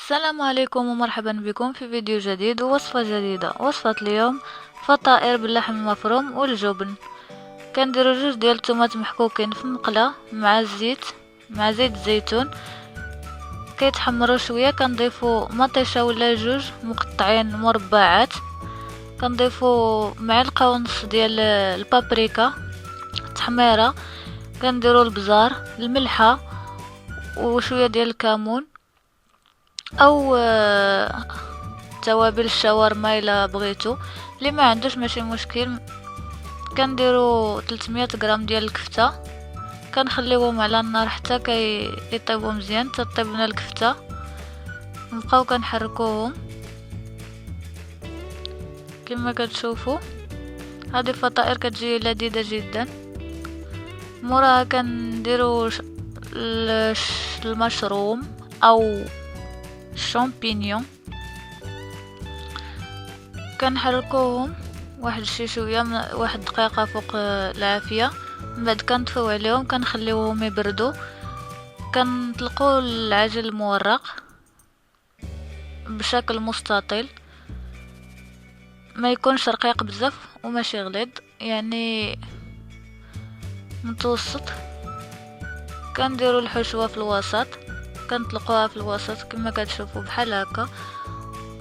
السلام عليكم ومرحبا بكم في فيديو جديد ووصفة جديدة. وصفة اليوم فطائر باللحم المفروم والجبن. كنديرو جوج ديال الطوماط محكوكين في مقلة مع الزيت، مع زيت الزيتون. كيتحمروا شويه كنضيفو مطيشه ولا جوج مقطعين مربعات. كنضيفو معلقه ونص ديال البابريكا تحميره. كنديرو البزار، الملحه وشويه ديال الكمون او توابل الشاورما الا بغيتو. اللي ما عندوش ماشي مشكل. كنديرو 300 غرام ديال الكفته، كنخليوهم على النار حتى كيطيبوا مزيان، تطيب لنا الكفته. نبقاو كنحركوهم كما كتشوفوا. هذه الفطائر كتجي لذيذه جدا. موراها كنديرو المشروم او الشامبينيون، كنحركوهم واحد شي شويه، واحد دقيقه فوق العافيه. من بعد كنطفيو عليهم كنخليوهم يبردوا. كنطلقوا العجل المورق بشكل مستطيل، ما يكونش رقيق بزاف وماشي غليظ، يعني متوسط. كنديروا الحشوه في الوسط، كنطلقوها في الوسط كما كتشوفوا بحال هكا.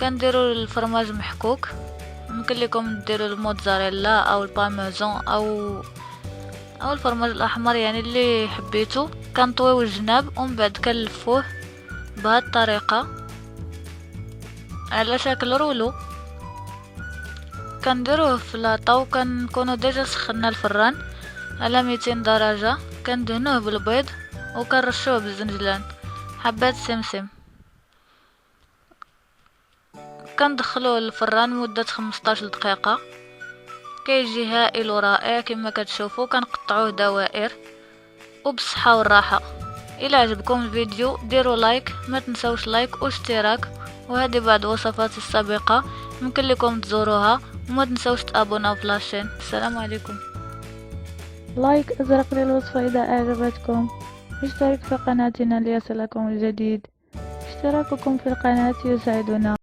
كنديروا الفرماج محكوك، ممكن لكم ديروا الموتزاريلا او البارميزان او الفرماج الاحمر، يعني اللي حبيتو. كنطويو الجناب ومن بعد كنلفوه بهذه الطريقه على شكل رولو. كنديروه في لاطا، كنكونوا ديجا سخنا الفران على 200 درجه. كندهنوه بالبيض وكنرشوه بالزنجلان حبات سمسم. كندخلوه للفران مده 15 دقيقه. كيجي هائل ورائع كما كتشوفوا. كنقطعوه دوائر وبالصحه والراحه. الى عجبكم الفيديو ديروا لايك، ما تنسوش لايك واشتراك. وهذه بعض وصفاتي السابقه ممكن لكم تزوروها، وما تنسوش تابوناو في لاشين. السلام عليكم. لايك ازرق للوصفه اذا اعجبتكم. اشترك في قناتنا ليصلكم الجديد. اشتراككم في القناه يساعدنا.